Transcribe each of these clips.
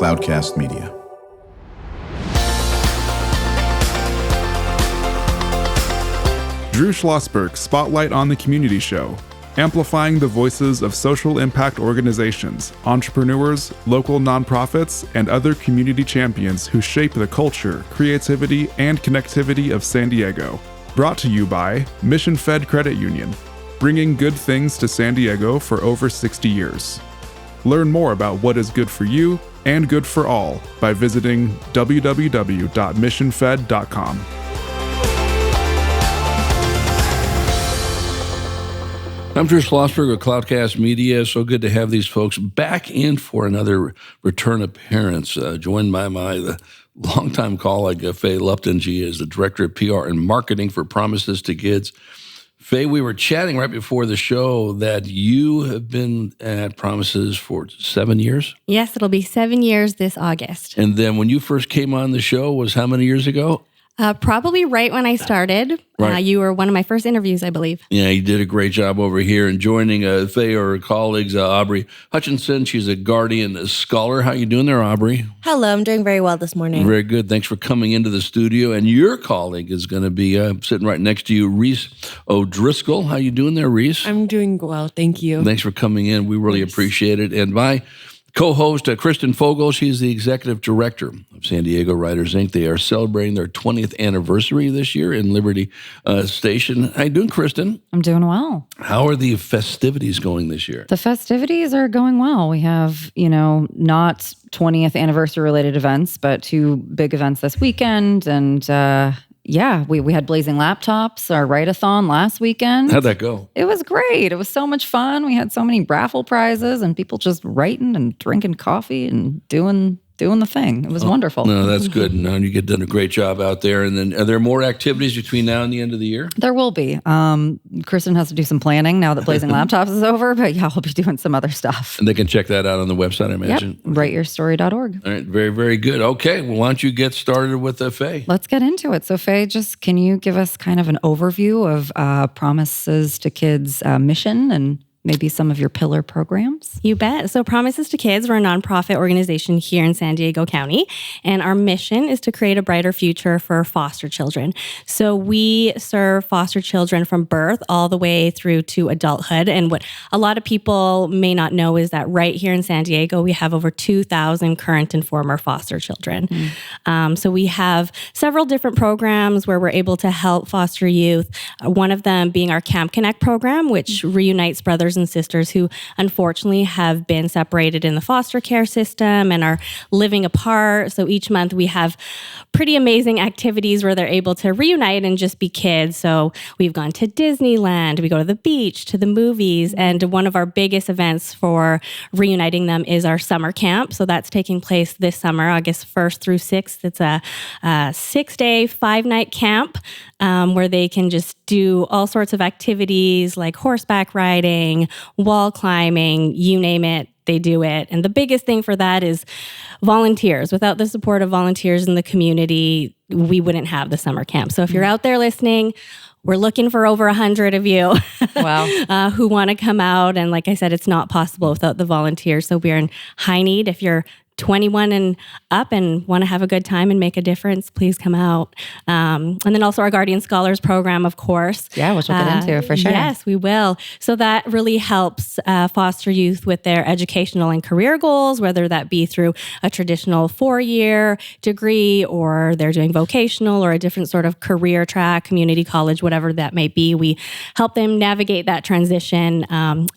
Cloudcast Media. Drew Schlosberg Spotlight on the Community Show, amplifying the voices of social impact organizations, entrepreneurs, local nonprofits, and other community champions who shape the culture, creativity, and connectivity of San Diego. Brought to you by Mission Fed Credit Union, bringing good things to San Diego for over 60 years. Learn more about what is good for you and good for all by visiting www.missionfed.com. I'm Drew Schlosberg of Cloudcast Media. So good to have these folks back in for another return appearance, joined by the longtime colleague, Faye Luepton. She is the Director of PR and Marketing for Promises2Kids. Faye, we were chatting right before the show that you have been at Promises for 7 years? Yes, it'll be 7 years this August. And then when you first came on the show was how many years ago? Probably right when I started. Right. You were one of my first interviews, I believe. Yeah, you did a great job over here. And joining Faye or her colleagues, Aubrey Hutchinson. She's a Guardian Scholar. How you doing there, Aubrey? Hello, I'm doing very well this morning. Very good. Thanks for coming into the studio. And your colleague is going to be sitting right next to you, Reese O'Driscoll. How you doing there, Reese? I'm doing well, thank you. Thanks for coming in. We really appreciate it. And my co-host, Kristen Fogel, she's the Executive Director of San Diego Writers, Inc. They are celebrating their 20th anniversary this year in Liberty Station. How you doing, Kristen? I'm doing well. How are the festivities going this year? The festivities are going well. We have, not 20th anniversary related events, but two big events this weekend. And we had Blazing Laptops, our write-a-thon last weekend. How'd that go? It was great. It was so much fun. We had so many raffle prizes and people just writing and drinking coffee and doing the thing. It was wonderful. No, that's good. No, you get done a great job out there. And then are there more activities between now and the end of the year? There will be. Kristen has to do some planning now that Blazing Laptops is over, but yeah, we'll be doing some other stuff. And they can check that out on the website, I imagine. Yep, writeyourstory.org. All right, very, very good. Okay, well, why don't you get started with Faye? Let's get into it. So Faye, can you give us kind of an overview of Promises2Kids' mission and maybe some of your pillar programs? You bet. So Promises2Kids, we're a nonprofit organization here in San Diego County, and our mission is to create a brighter future for foster children. So we serve foster children from birth all the way through to adulthood. And what a lot of people may not know is that right here in San Diego, we have over 2,000 current and former foster children. So we have several different programs where we're able to help foster youth. One of them being our Camp Connect program, which reunites brothers and sisters who unfortunately have been separated in the foster care system and are living apart. So each month we have pretty amazing activities where they're able to reunite and just be kids. So we've gone to Disneyland, we go to the beach, to the movies, and one of our biggest events for reuniting them is our summer camp. So that's taking place this summer, August 1st through 6th. It's a 6-day, 5-night camp where they can just do all sorts of activities like horseback riding, wall climbing, you name it, they do it. And the biggest thing for that is volunteers. Without the support of volunteers in the community, we wouldn't have the summer camp. So if you're out there listening, we're looking for over 100 of you who want to come out. And like I said, it's not possible without the volunteers. So we're in high need. If you're 21 and up and want to have a good time and make a difference, please come out. And then also our Guardian Scholars program, of course. Yeah, which we'll get into for sure. Yes, we will. So that really helps foster youth with their educational and career goals, whether that be through a traditional 4-year degree or they're doing vocational or a different sort of career track, community college, whatever that may be. We help them navigate that transition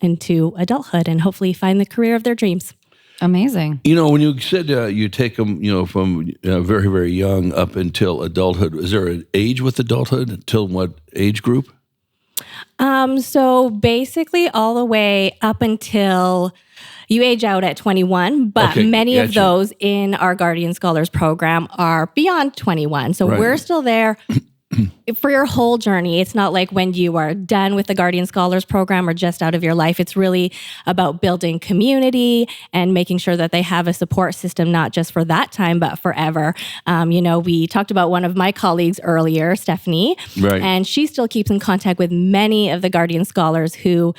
into adulthood and hopefully find the career of their dreams. Amazing. When you said you take them, from very, very young up until adulthood, is there an age with adulthood? Until what age group? So basically all the way up until you age out at 21, but many of those in our Guardian Scholars program are beyond 21. So we're still there for your whole journey. It's not like when you are done with the Guardian Scholars program or just out of your life. It's really about building community and making sure that they have a support system, not just for that time, but forever. We talked about one of my colleagues earlier, Stephanie, and she still keeps in contact with many of the Guardian Scholars who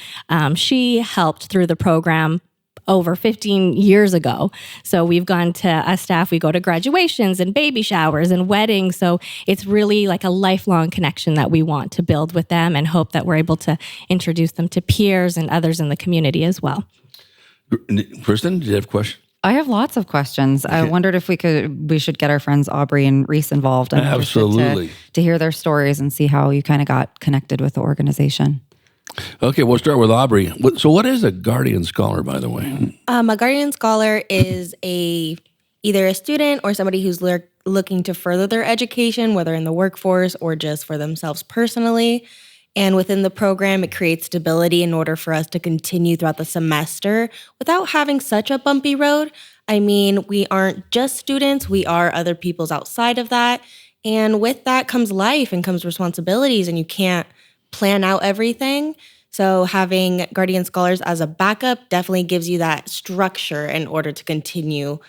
she helped through the program over 15 years ago. So we've gone to us staff, we go to graduations and baby showers and weddings. So it's really like a lifelong connection that we want to build with them and hope that we're able to introduce them to peers and others in the community as well. Kristen, do you have a question? I have lots of questions. I wondered if we should get our friends Aubrey and Reese involved. I'm Absolutely. to hear their stories and see how you kind of got connected with the organization. Okay, we'll start with Aubrey. So what is a Guardian Scholar, by the way? A Guardian Scholar is either a student or somebody who's looking to further their education, whether in the workforce or just for themselves personally. And within the program, it creates stability in order for us to continue throughout the semester without having such a bumpy road. I mean, we aren't just students, we are other people's outside of that. And with that comes life and comes responsibilities, and you can't plan out everything. So having Guardian Scholars as a backup definitely gives you that structure in order to continue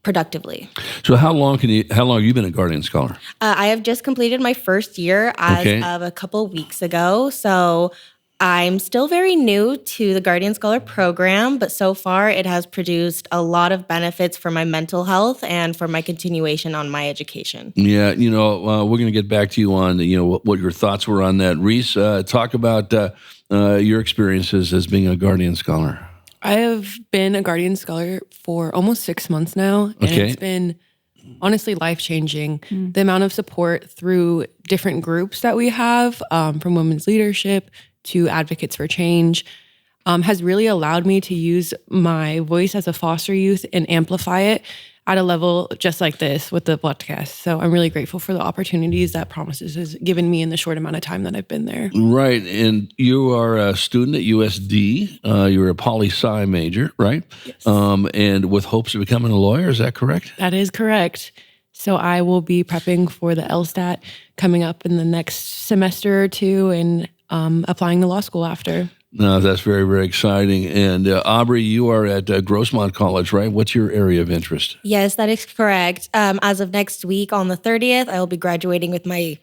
productively. So how long have you been a Guardian Scholar? I have just completed my first year as of a couple weeks ago. So I'm still very new to the Guardian Scholar program, but so far it has produced a lot of benefits for my mental health and for my continuation on my education. Yeah, we're going to get back to you on what your thoughts were on that. Reese, talk about your experiences as being a Guardian Scholar. I have been a Guardian Scholar for almost 6 months now, and it's been honestly life-changing. The amount of support through different groups that we have, from women's leadership to advocates for change, has really allowed me to use my voice as a foster youth and amplify it at a level just like this with the podcast. So I'm really grateful for the opportunities that Promises has given me in the short amount of time that I've been there. Right. And you are a student at USD. You're a poli-sci major, right? Yes. And with hopes of becoming a lawyer, is that correct? That is correct. So I will be prepping for the LSTAT coming up in the next semester or two and applying to law school after. No, that's very, very exciting. And Aubrey, you are at Grossmont College, right? What's your area of interest? Yes, that is correct. As of next week on the 30th, I will be graduating with my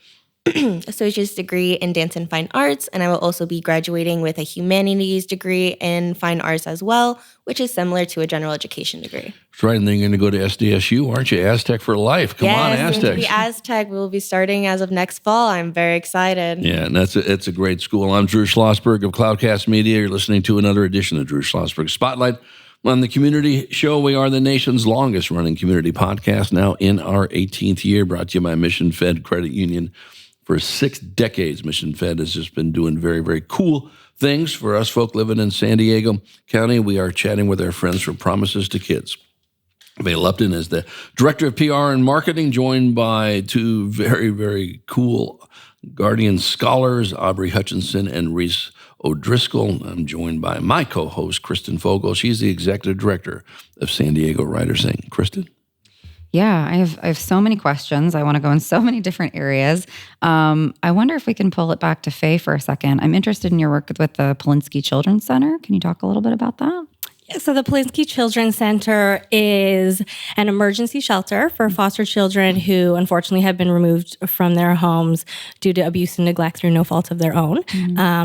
associate's degree in dance and fine arts, and I will also be graduating with a humanities degree in fine arts as well, which is similar to a general education degree. That's right, and then you're going to go to SDSU, aren't you? Aztec for life. Come on, Aztecs. Yes, Aztec will be starting as of next fall. I'm very excited. Yeah, and it's a great school. I'm Drew Schlosberg of Cloudcast Media. You're listening to another edition of Drew Schlosberg Spotlight. On the community show, we are the nation's longest running community podcast, now in our 18th year, brought to you by Mission Fed Credit Union. For 6 decades, Mission Fed has just been doing very, very cool things for us folk living in San Diego County. We are chatting with our friends from Promises2Kids. Faye Luepton is the Director of PR and Marketing, joined by 2 very, very cool Guardian Scholars, Aubrey Hutchinson and Reese O'Driscoll. I'm joined by my co-host, Kristen Fogel. She's the Executive Director of San Diego Writers Inc. Kristen? Yeah, I have so many questions. I want to go in so many different areas. I wonder if we can pull it back to Faye for a second. I'm interested in your work with the Polinsky Children's Center. Can you talk a little bit about that? Yeah, so the Polinsky Children's Center is an emergency shelter for foster children who unfortunately have been removed from their homes due to abuse and neglect through no fault of their own.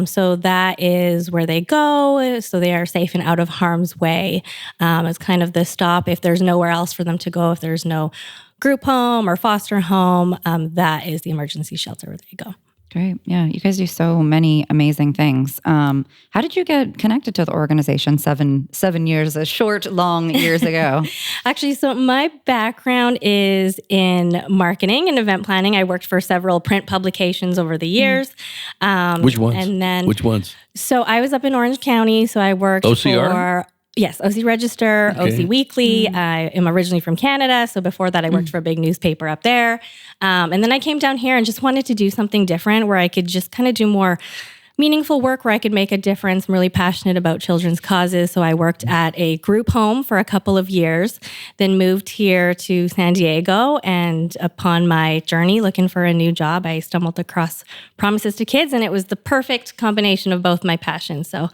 So that is where they go, so they are safe and out of harm's way. It's kind of the stop if there's nowhere else for them to go, if there's no group home or foster home, that is the emergency shelter where they go. Great. Yeah, you guys do so many amazing things. How did you get connected to the organization 7 years, long years ago? Actually, so my background is in marketing and event planning. I worked for several print publications over the years. Which ones? And then, Which ones? So I was up in Orange County, so I worked OCR? Yes, OC Register, OC Weekly. I am originally from Canada, so before that I worked for a big newspaper up there. And then I came down here and just wanted to do something different where I could just kind of do more meaningful work where I could make a difference. I'm really passionate about children's causes, so I worked at a group home for a couple of years, then moved here to San Diego, and upon my journey looking for a new job, I stumbled across Promises2Kids, and it was the perfect combination of both my passions. So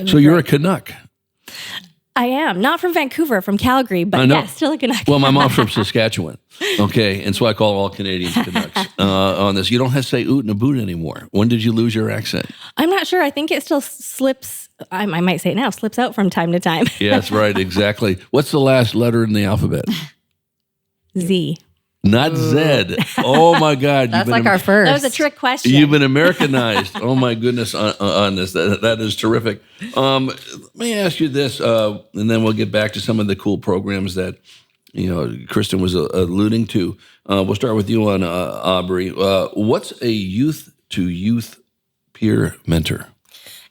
So you're a Canuck. I am. Not from Vancouver, from Calgary, but yes, still a Canuck. Well, my mom's from Saskatchewan. Okay, and so I call all Canadians Canucks on this. You don't have to say oot and a boot anymore. When did you lose your accent? I'm not sure. I think it still slips. I might say it now, slips out from time to time. Yeah, that's right. Exactly. What's the last letter in the alphabet? Z. Not Z. Oh my God. That's like our first. That was a trick question. You've been Americanized. Oh my goodness on this. That is terrific. Let me ask you this, and then we'll get back to some of the cool programs that, Kristen was alluding to. We'll start with you on Aubrey. What's a youth-to-youth peer mentor?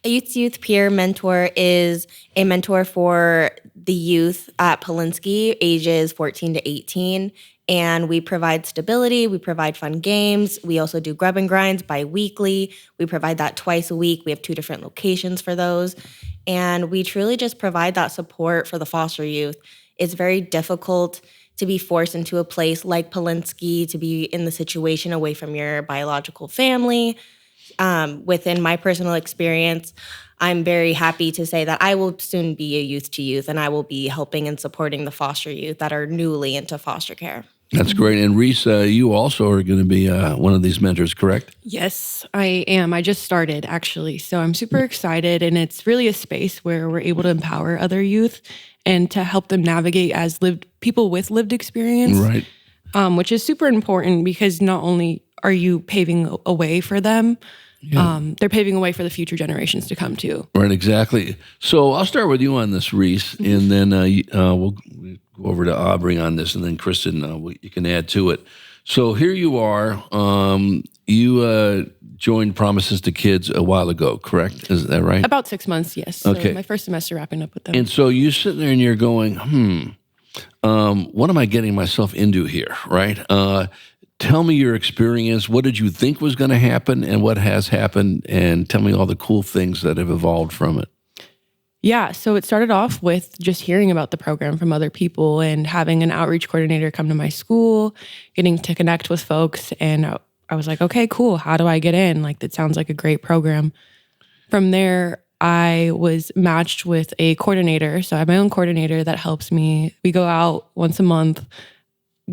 A youth-to-youth peer mentor is a mentor for the youth at Polinsky, ages 14 to 18. And we provide stability, we provide fun games. We also do grub and grinds bi-weekly. We provide that twice a week. We have 2 different locations for those. And we truly just provide that support for the foster youth. It's very difficult to be forced into a place like Polinsky, to be in the situation away from your biological family. Within my personal experience, I'm very happy to say that I will soon be a youth-to-youth, and I will be helping and supporting the foster youth that are newly into foster care. That's great. And Reese, you also are going to be one of these mentors, correct? Yes, I am. I just started, actually. So I'm super excited, and it's really a space where we're able to empower other youth and to help them navigate as people with lived experience. Right. Which is super important because not only are you paving a way for them, they're paving a way for the future generations to come too. Right, exactly. So I'll start with you on this, Reese, and then we'll go over to Aubrey on this, and then Kristen, you can add to it. So here you are. You joined Promises2Kids a while ago, correct? Is that right? About 6 months, yes. Okay. So my first semester wrapping up with them. And so you're sitting there and you're going, what am I getting myself into here, right? Tell me your experience. What did you think was going to happen and what has happened? And tell me all the cool things that have evolved from it. Yeah, so it started off with just hearing about the program from other people and having an outreach coordinator come to my school, getting to connect with folks. And I was like, okay, cool. How do I get in? Like, that sounds like a great program. From there, I was matched with a coordinator. So I have my own coordinator that helps me. We go out once a month,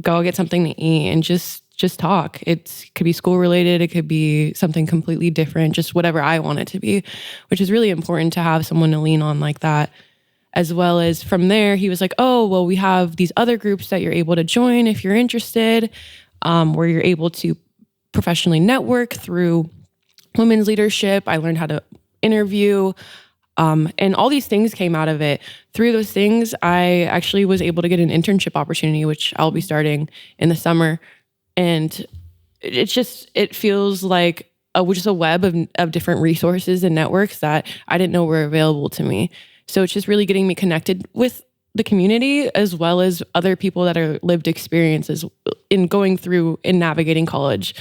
go get something to eat, and just talk. It could be school related. It could be something completely different, just whatever I want it to be, which is really important to have someone to lean on like that. As well as from there, he was like, oh, well, we have these other groups that you're able to join if you're interested, where you're able to professionally network through women's leadership. I learned how to interview, and all these things came out of it. Through those things, I actually was able to get an internship opportunity, which I'll be starting in the summer. And it feels like just a web of different resources and networks that I didn't know were available to me. So it's just really getting me connected with the community as well as other people that are lived experiences in going through and navigating college.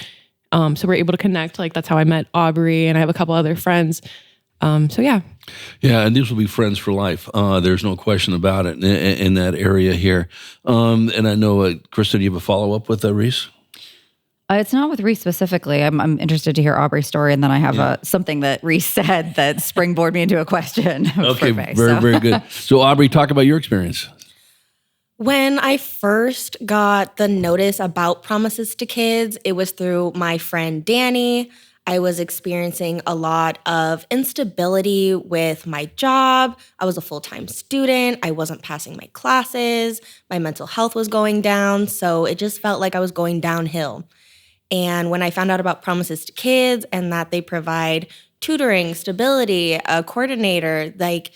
So we're able to connect. Like, that's how I met Aubrey, and I have a couple other friends. So yeah. Yeah, and these will be friends for life. There's no question about it in that area here. And I know, Kristen, you have a follow-up with Reese? It's not with Reese specifically. I'm interested to hear Aubrey's story, and then I have something that Reese said that springboarded me into a question. Okay, very good. So Aubrey, talk about your experience. When I first got the notice about Promises2Kids, it was through my friend Danny. I was experiencing a lot of instability with my job. I was a full-time student. I wasn't passing my classes. My mental health was going down. So it just felt like I was going downhill. And when I found out about Promises2Kids and that they provide tutoring, stability, a coordinator, like,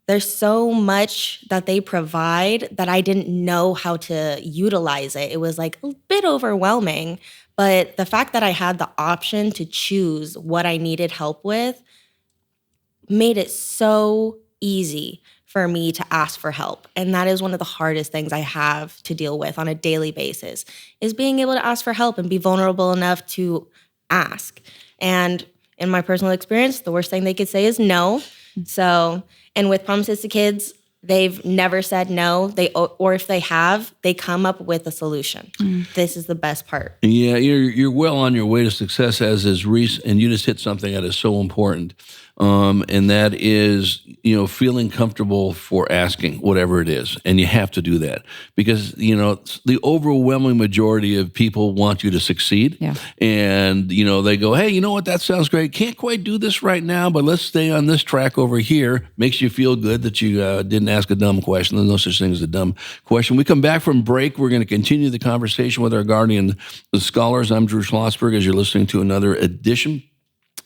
there's so much that they provide that I didn't know how to utilize it. It was like a bit overwhelming. But the fact that I had the option to choose what I needed help with made it so easy for me to ask for help. And that is one of the hardest things I have to deal with on a daily basis, is being able to ask for help and be vulnerable enough to ask. And in my personal experience, the worst thing they could say is no. So, and with Promises2Kids, they've never said no. Or if they have, they come up with a solution. This is the best part. Yeah, you're well on your way to success, as is Reese, and you just hit something that is so important. and that is, feeling comfortable for asking whatever it is. And you have to do that because, the overwhelming majority of people want you to succeed. Yeah. And, they go, hey, you know what? That sounds great. Can't quite do this right now, but let's stay on this track over here. Makes you feel good that you didn't ask a dumb question. There's no such thing as a dumb question. We come back from break. We're going to continue the conversation with our Guardian Scholars. I'm Drew Schlosberg as you're listening to another edition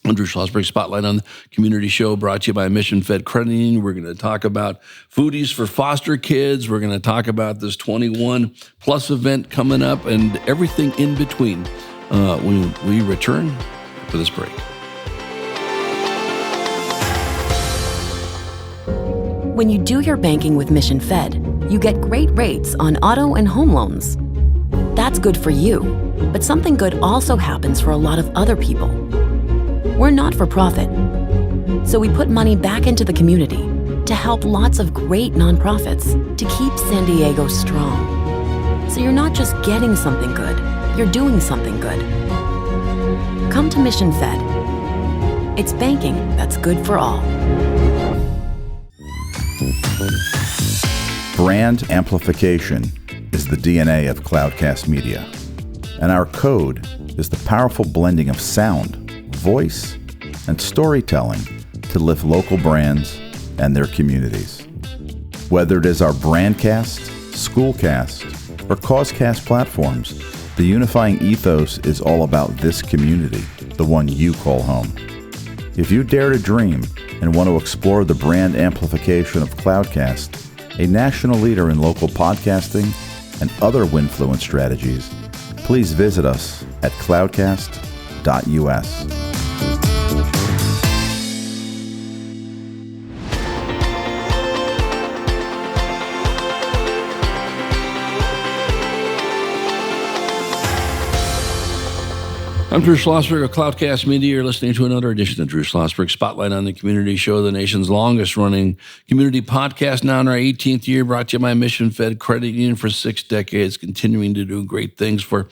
on Drew Schlosberg Spotlight on the Community Show, brought to you by Mission Fed Credit Union. We're going to talk about Foodies for foster kids. We're going to talk about this 21 Plus event coming up and everything in between when we return for this break. When you do your banking with Mission Fed, you get great rates on auto and home loans. That's good for you, but something good also happens for a lot of other people. We're not for profit, so we put money back into the community to help lots of great nonprofits to keep San Diego strong. So you're not just getting something good, you're doing something good. Come to Mission Fed. It's banking that's good for all. Brand amplification is the DNA of Cloudcast Media, and our code is the powerful blending of sound, voice, and storytelling to lift local brands and their communities. Whether it is our Brandcast, Schoolcast, or Causecast platforms, the unifying ethos is all about this community, the one you call home. If you dare to dream and want to explore the brand amplification of Cloudcast, a national leader in local podcasting and other Winfluence strategies, please visit us at cloudcast.us. I'm Drew Schlosberg of Cloudcast Media. You're listening to another edition of Drew Schlosberg Spotlight on the Community Show, the nation's longest-running community podcast, now in our 18th year, brought to you by Mission Fed Credit Union for 6 decades, continuing to do great things for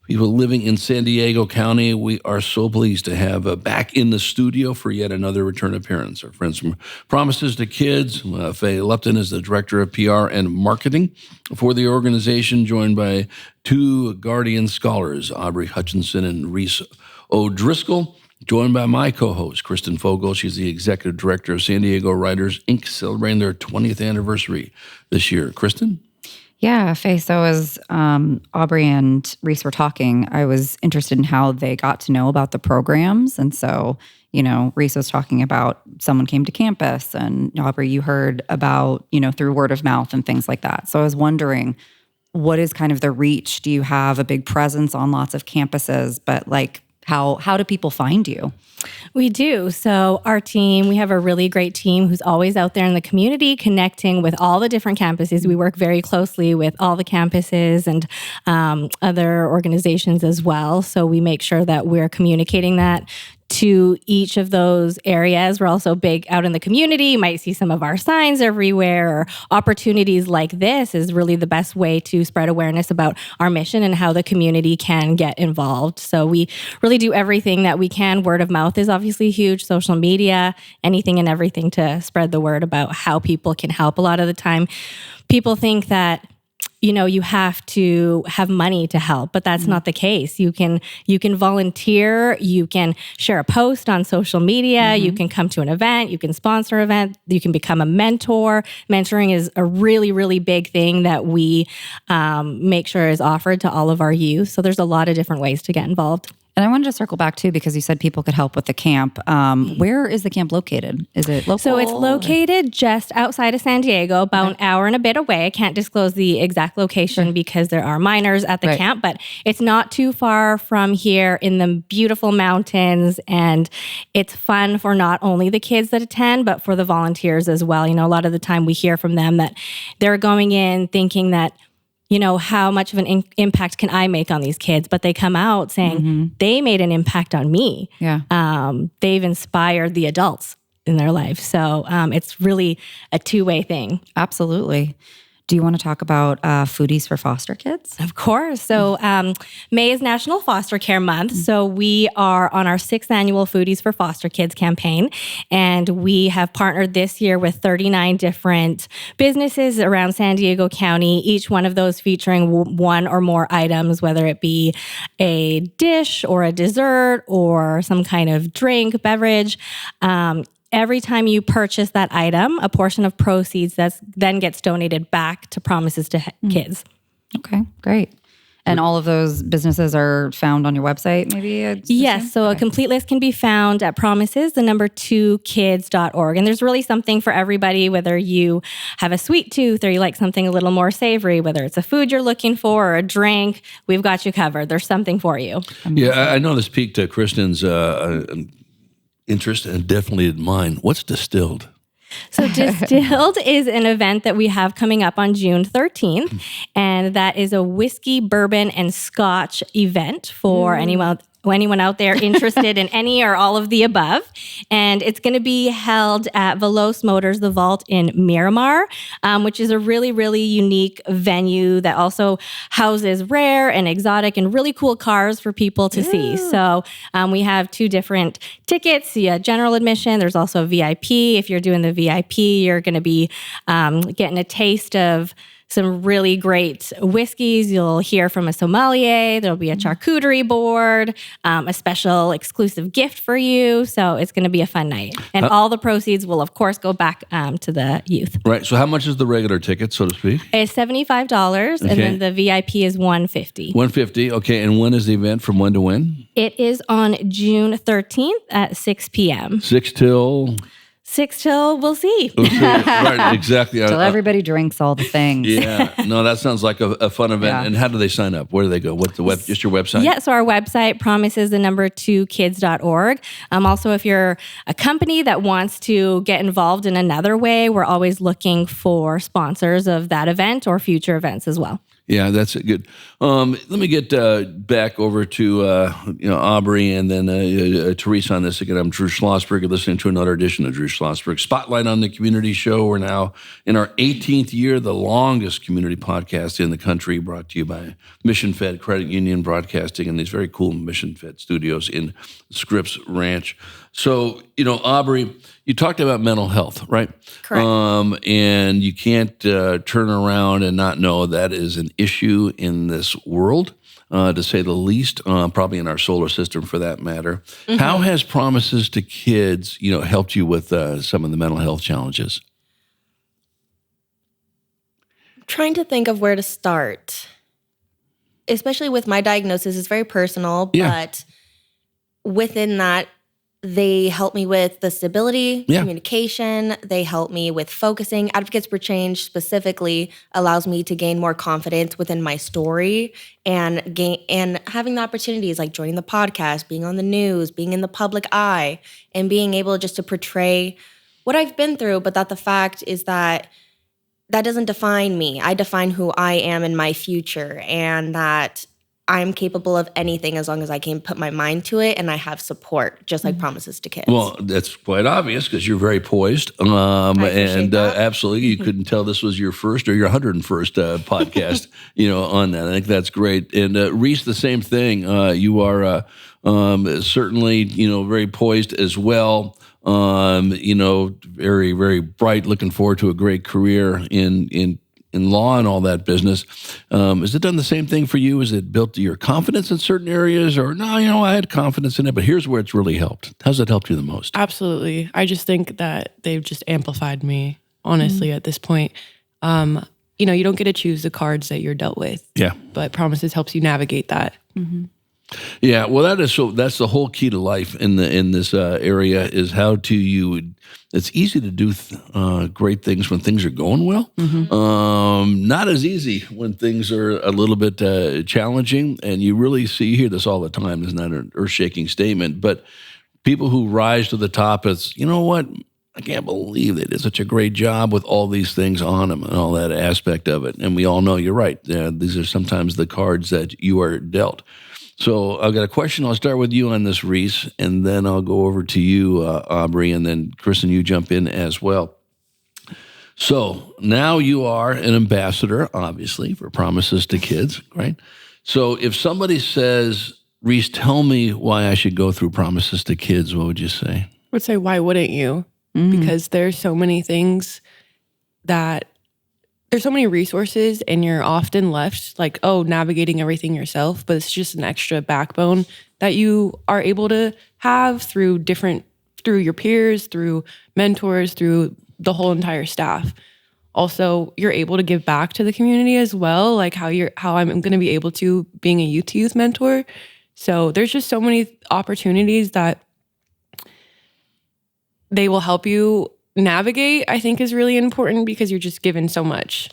people living in San Diego County. We are so pleased to have back in the studio for yet another return appearance. Our friends from Promises2Kids. Faye Luepton is the Director of PR and Marketing for the organization, joined by 2 Guardian Scholars, Aubrey Hutchinson and Reese O'Driscoll, joined by my co-host, Kristen Fogel. She's the Executive Director of San Diego Writers, Inc., celebrating their 20th anniversary this year. Kristen? Yeah, Faye, so as Aubrey and Reese were talking, I was interested in how they got to know about the programs. And so, Reese was talking about someone came to campus, and Aubrey, you heard about, through word of mouth and things like that. So I was wondering, what is kind of the reach? Do you have a big presence on lots of campuses? But how do people find you? We do. So our team, we have a really great team who's always out there in the community connecting with all the different campuses. We work very closely with all the campuses and other organizations as well. So we make sure that we're communicating that to each of those areas. We're also big out in the community. You might see some of our signs everywhere, or opportunities like this is really the best way to spread awareness about our mission and how the community can get involved. So we really do everything that we can. Word of mouth is obviously huge, social media, anything and everything to spread the word about how people can help. A lot of the time, people think that you have to have money to help, but that's not the case. You can volunteer, you can share a post on social media, you can come to an event, you can sponsor an event, you can become a mentor. Mentoring is a really, really big thing that we make sure is offered to all of our youth. So there's a lot of different ways to get involved. And I wanted to circle back too, because you said people could help with the camp. Where is the camp located? Is it local? So it's located just outside of San Diego, about an hour and a bit away. I can't disclose the exact location because there are minors at the camp, but it's not too far from here in the beautiful mountains. And it's fun for not only the kids that attend, but for the volunteers as well. A lot of the time we hear from them that they're going in thinking that, how much of an impact can I make on these kids? But they come out saying they made an impact on me. Yeah. They've inspired the adults in their life. So it's really a two-way thing. Absolutely. Do you want to talk about Foodies for foster kids? Of course. So May is National Foster Care Month. So we are on our 6th annual Foodies for Foster Kids campaign. And we have partnered this year with 39 different businesses around San Diego County, each one of those featuring one or more items, whether it be a dish or a dessert or some kind of drink, beverage. Every time you purchase that item, a portion of proceeds then gets donated back to Promises2Kids. Okay, great. And all of those businesses are found on your website, maybe? Yes. So a complete list can be found at Promises2Kids.org. And there's really something for everybody, whether you have a sweet tooth or you like something a little more savory, whether it's a food you're looking for or a drink, we've got you covered. There's something for you. Yeah, I know this piqued Kristen's interest and definitely mine. What's Distilled? So Distilled is an event that we have coming up on June 13th, and that is a whiskey, bourbon, and scotch event for anyone out there interested in any or all of the above. And it's going to be held at Veloce Motors, the Vault in Miramar, which is a really, really unique venue that also houses rare and exotic and really cool cars for people to see. So we have 2 different tickets, general admission. There's also a VIP. If you're doing the VIP, you're going to be getting a taste of some really great whiskeys. You'll hear from a sommelier. There'll be a charcuterie board, a special exclusive gift for you. So it's going to be a fun night. And all the proceeds will, of course, go back to the youth. Right. So how much is the regular ticket, so to speak? It's $75, and then the VIP is $150. $150. Okay. And when is the event? From when to when? It is on June 13th at 6 p.m. 6 till... 6 till we'll see. Right, exactly. Till everybody drinks all the things. Yeah, no, that sounds like a fun event. Yeah. And how do they sign up? Where do they go? What's the just your website? Yeah, so our website, Promises2Kids.org. Also, if you're a company that wants to get involved in another way, we're always looking for sponsors of that event or future events as well. Yeah, that's good. Let me get back over to Aubrey and then Teresa on this again. I'm Drew Schlosberg. You're listening to another edition of Drew Schlosberg Spotlight on the Community Show. We're now in our 18th year, the longest community podcast in the country, brought to you by Mission Fed Credit Union Broadcasting and these very cool Mission Fed studios in Scripps Ranch. So, Aubrey, you talked about mental health, right? Correct. And you can't turn around and not know that is an issue in this world, to say the least, probably in our solar system for that matter. Mm-hmm. How has Promises2Kids, helped you with some of the mental health challenges? I'm trying to think of where to start. Especially with my diagnosis, it's very personal, but within that, they help me with the stability, communication. They help me with focusing. Advocates for Change specifically allows me to gain more confidence within my story and having the opportunities like joining the podcast, being on the news, being in the public eye, and being able just to portray what I've been through, but that the fact is that doesn't define me. I define who I am in my future, and that I'm capable of anything as long as I can put my mind to it and I have support, just like Promises2Kids. Well, that's quite obvious because you're very poised. Absolutely, you couldn't tell this was your first or your 101st podcast, on that. I think that's great. And Reese, the same thing. You are certainly, very poised as well. Very, very bright, looking forward to a great career in law and all that business. Has it done the same thing for you? Has it built your confidence in certain areas? Or, no, I had confidence in it, but here's where it's really helped. How's it helped you the most? Absolutely. I just think that they've just amplified me, honestly, at this point. You don't get to choose the cards that you're dealt with. Yeah. But Promises helps you navigate that. Mm-hmm. Yeah, well, that's the whole key to life in this area is how it's easy to do great things when things are going well. Mm-hmm. Not as easy when things are a little bit challenging, and you hear this all the time. It's not an earth-shaking statement, but people who rise to the top, it's, you know what, I can't believe they did such a great job with all these things on them and all that aspect of it. And we all know you're right. These are sometimes the cards that you are dealt. So I've got a question. I'll start with you on this, Reese, and then I'll go over to you, Aubrey, and then Kristen, you jump in as well. So now you are an ambassador, obviously, for Promises to Kids, right? So if somebody says, Reese, tell me why I should go through Promises to Kids, what would you say? I would say, why wouldn't you? Because there's so many things there's so many resources, and you're often left like, navigating everything yourself, but it's just an extra backbone that you are able to have through your peers, through mentors, through the whole entire staff. Also, you're able to give back to the community as well, like how I'm going to be able to being a youth mentor. So there's just so many opportunities that they will help you navigate, I think is really important, because you're just given so much.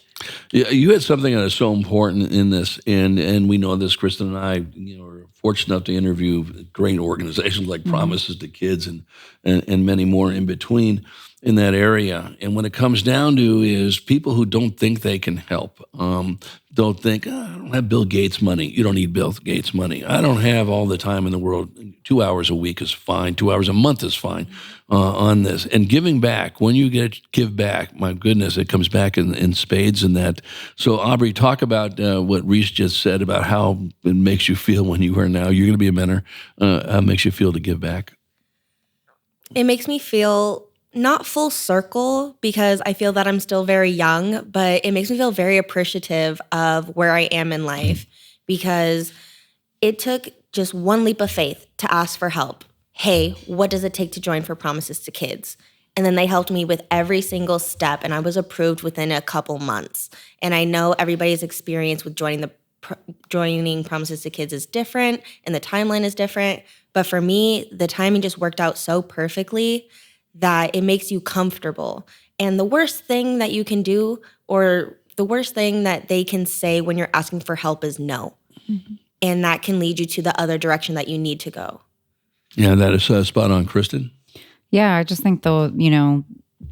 Yeah, you had something that is so important in this, and we know this. Kristen and I, are fortunate enough to interview great organizations like Promises to Kids and many more in between in that area. And when it comes down to is people who don't think they can help, don't think, I don't have Bill Gates money. You don't need Bill Gates money. I don't have all the time in the world. 2 hours a week is fine. 2 hours a month is fine on this. And giving back, when you give back, my goodness, it comes back in spades in that. So Aubrey, talk about what Reese just said about how it makes you feel when you are now, you're going to be a mentor, how it makes you feel to give back. It makes me feel not full circle, because I feel that I'm still very young, but it makes me feel very appreciative of where I am in life, because it took just one leap of faith to ask for help. Hey, what does it take to join for Promises to Kids? And then they helped me with every single step, and I was approved within a couple months. And I know everybody's experience with joining Promises to Kids is different, and the timeline is different. But for me, the timing just worked out so perfectly that it makes you comfortable. And the worst thing that you can do, or the worst thing that they can say when you're asking for help, is no. Mm-hmm. And that can lead you to the other direction that you need to go. Yeah, that is spot on, Kristen. Yeah, I just think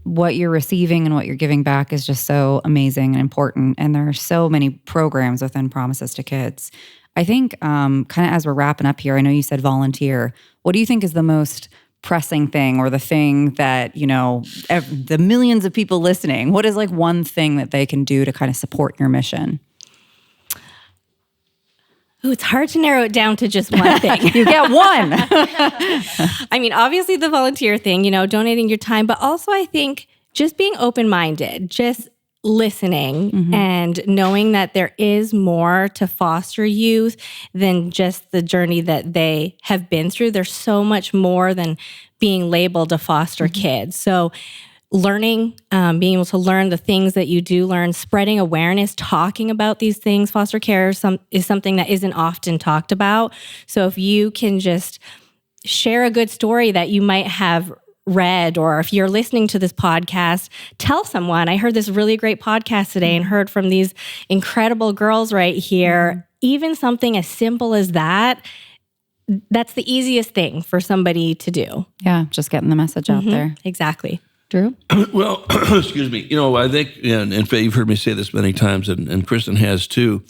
what you're receiving and what you're giving back is just so amazing and important. And there are so many programs within Promises to Kids. I think kind of as we're wrapping up here, I know you said volunteer. What do you think is the most pressing thing, or the thing that, the millions of people listening, what is like one thing that they can do to kind of support your mission? Ooh, it's hard to narrow it down to just one thing. You get one. I mean, obviously the volunteer thing, donating your time, but also I think just being open-minded, just listening and knowing that there is more to foster youth than just the journey that they have been through. There's so much more than being labeled a foster kid. So learning, being able to learn the things that you do learn, spreading awareness, talking about these things. Foster care is something that isn't often talked about. So if you can just share a good story that you might have read, or if you're listening to this podcast, tell someone, I heard this really great podcast today and heard from these incredible girls right here. Even something as simple as that, that's the easiest thing for somebody to do. Yeah, just getting the message out there. Exactly. Drew? Well, excuse me. I think, and Faye, you've heard me say this many times, and Kristen has too.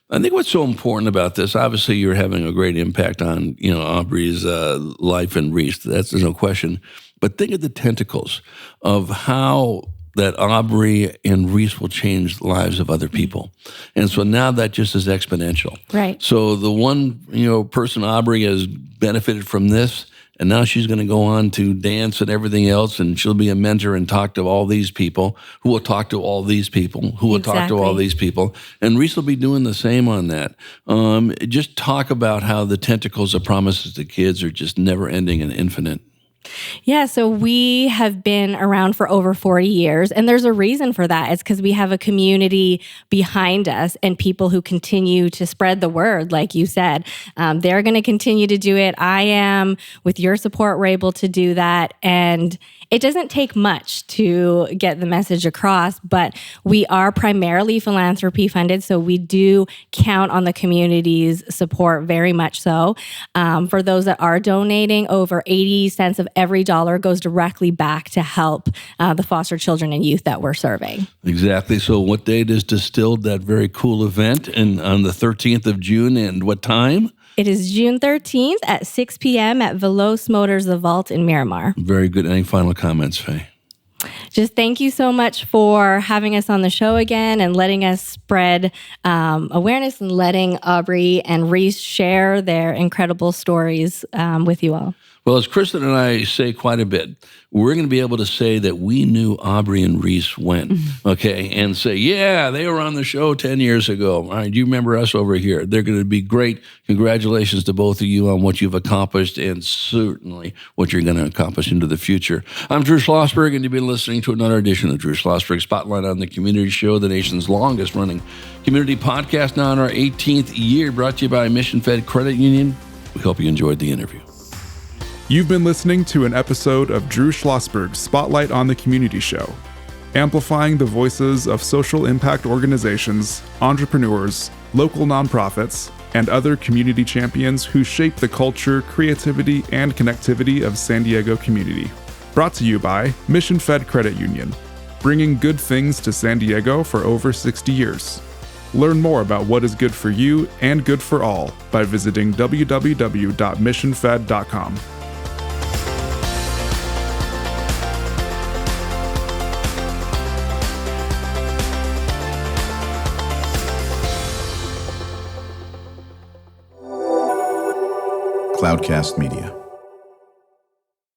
I think what's so important about this, obviously you're having a great impact on, Aubrey's life and Reese. There's no question. But think of the tentacles of how that Aubrey and Reese will change the lives of other people. And so now that just is exponential. Right. So the one, person, Aubrey, has benefited from this, and now she's going to go on to dance and everything else, and she'll be a mentor and talk to all these people who will talk to all these people who will talk to all these people. And Reese will be doing the same on that. Just talk about how the tentacles of Promises to Kids are just never ending and infinite. Yeah, so we have been around for over 40 years, and there's a reason for that. It's because we have a community behind us and people who continue to spread the word, like you said. They're going to continue to do it. I am. With your support, we're able to do that. And it doesn't take much to get the message across, but we are primarily philanthropy funded, so we do count on the community's support very much so. For those that are donating, over 80 cents of every dollar goes directly back to help the foster children and youth that we're serving. Exactly. So what date is Distilled, that very cool event, and on the 13th of June, and what time? It is June 13th at 6 p.m. at Veloce Motors, The Vault in Miramar. Very good. Any final comments, Faye? just thank you so much for having us on the show again and letting us spread awareness and letting Aubrey and Reese share their incredible stories with you all. Well, as Kristen and I say quite a bit, we're going to be able to say that we knew Aubrey and Reese when, okay, and say, yeah, they were on the show 10 years ago. All right, do you remember us over here? They're going to be great. Congratulations to both of you on what you've accomplished and certainly what you're going to accomplish into the future. I'm Drew Schlosberg, and you've been listening to another edition of Drew Schlosberg Spotlight on the Community Show, the nation's longest-running community podcast, now in our 18th year, brought to you by Mission Fed Credit Union. We hope you enjoyed the interview. You've been listening to an episode of Drew Schlosberg's Spotlight on the Community Show, amplifying the voices of social impact organizations, entrepreneurs, local nonprofits, and other community champions who shape the culture, creativity, and connectivity of San Diego community. Brought to you by Mission Fed Credit Union, bringing good things to San Diego for over 60 years. Learn more about what is good for you and good for all by visiting www.missionfed.com. Cloudcast Media.